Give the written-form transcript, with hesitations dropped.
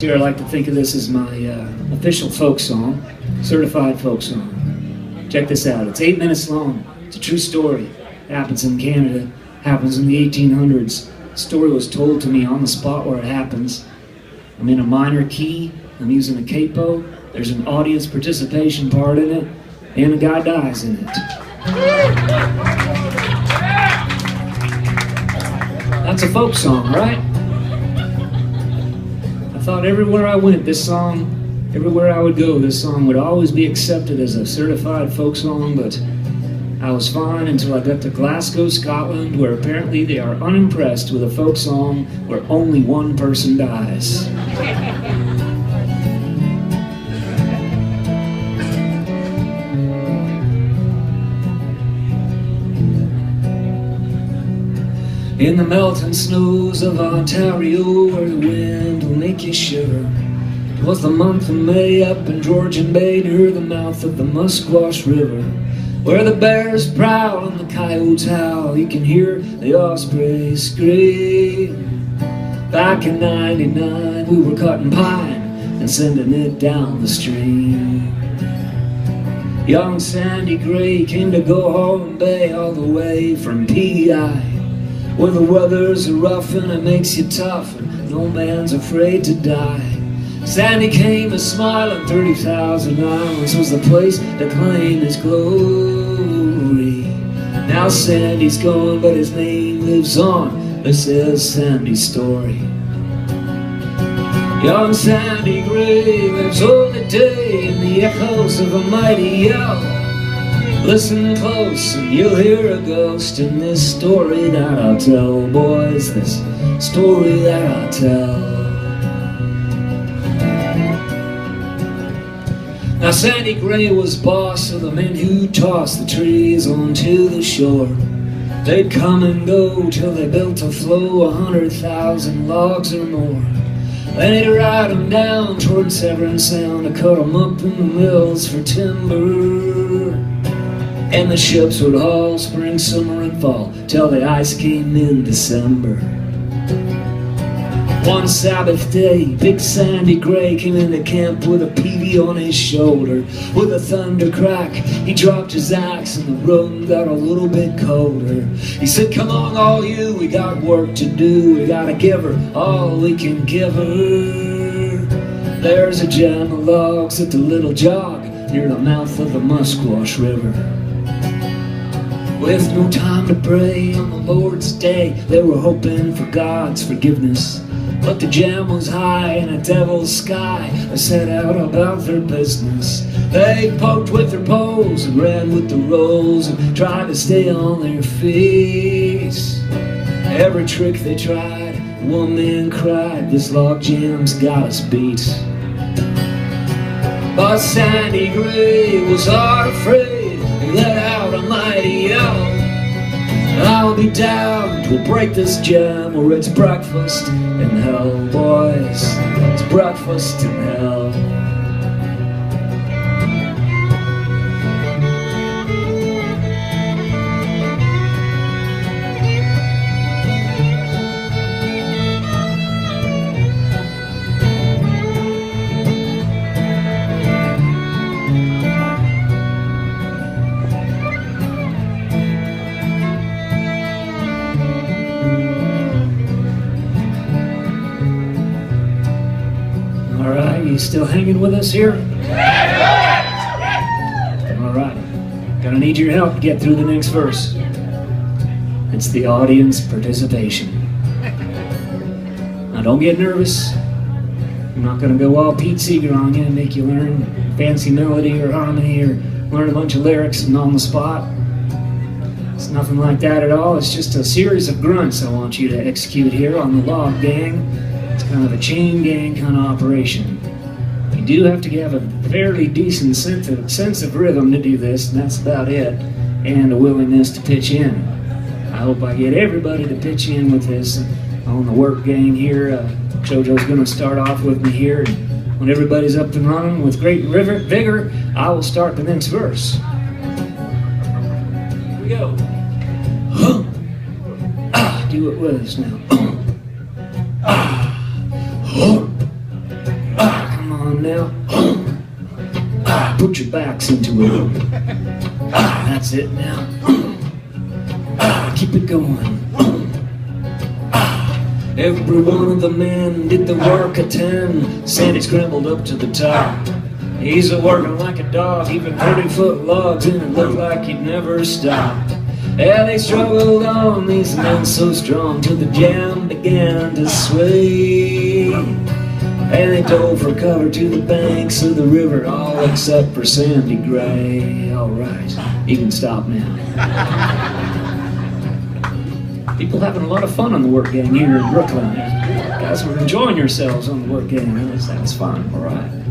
Here I like to think of this as my official folk song, certified folk song. Check this out, it's 8 minutes long. It's a true story. It happens in Canada, happens in the 1800s. The story was told to me on the spot where it happens. I'm in a minor key, I'm using a capo, there's an audience participation part in it, and a guy dies in it. That's a folk song, right? I thought everywhere I went, this song, everywhere I would go, this song would always be accepted as a certified folk song, but I was fine until I got to Glasgow, Scotland, where apparently they are unimpressed with a folk song where only one person dies. In the melting snows of Ontario, where the wind will make you shiver, it was the month of May up in Georgian Bay near the mouth of the Musquash River, where the bears prowl and the coyotes howl. You can hear the ospreys scream. Back in '99 we were cutting pine and sending it down the stream. Young Sandy Gray came to go home Bay all the way from PEI, where the weather's rough and it makes you tough and no man's afraid to die. Sandy came a smiling, 30,000 Islands was the place to claim his glory. Now Sandy's gone, but his name lives on. This is Sandy's story. Young Sandy Gray lives all the day in the echoes of a mighty yell. Listen close and you'll hear a ghost in this story that I'll tell, boys, this story that I'll tell. Now Sandy Gray was boss of the men who tossed the trees onto the shore. They'd come and go till they built a flow, 100,000 logs or more. Then he'd ride them down toward Severn Sound to cut them up in the mills for timber. And the ships would haul spring, summer, and fall till the ice came in December. One Sabbath day, Big Sandy Gray came into camp with a peavey on his shoulder. With a thunder crack, he dropped his axe and the room got a little bit colder. He said, "Come on all you, we got work to do. We gotta give her all we can give her." There's a jam of logs at the little jog near the mouth of the Musquash River. With no time to pray on the Lord's day, they were hoping for God's forgiveness. But the jam was high in a devil's sky. They set out about their business. They poked with their poles and ran with the rolls and tried to stay on their feet. Every trick they tried, one man cried, "This log jam's got us beat." But Sandy Gray was hard afraid. He let out a mighty yell. "I'll be damned, we'll break this jam, or it's breakfast in hell, boys. It's breakfast in hell." You still hanging with us here? Alright, gonna need your help to get through the next verse. It's the audience participation. Now don't get nervous. I'm not gonna go all Pete Seeger on you and make you learn fancy melody or harmony or learn a bunch of lyrics and on the spot. It's nothing like that at all. It's just a series of grunts I want you to execute here on the log gang. It's kind of a chain gang kind of operation. You do have to have a fairly decent sense of rhythm to do this, and that's about it, and a willingness to pitch in. I hope I get everybody to pitch in with this on the work gang here. Chojo's going to start off with me here, and when everybody's up and running with great vigor, I will start the next verse. Here we go. Do it with us now. on now. Put your backs into it. That's it now. Keep it going. Every one of the men did the work of 10. Sandy scrambled up to the top. He's a-working like a dog, even 30-foot logs, and it looked like he'd never stop. Yeah, they struggled on, these men so strong, till the jam began to sway. And they dove for cover to the banks of the river, all except for Sandy Gray. All right, you can stop now. People having a lot of fun on the work gang here in Brooklyn. Guys were enjoying yourselves on the work gang. That was fun, all right.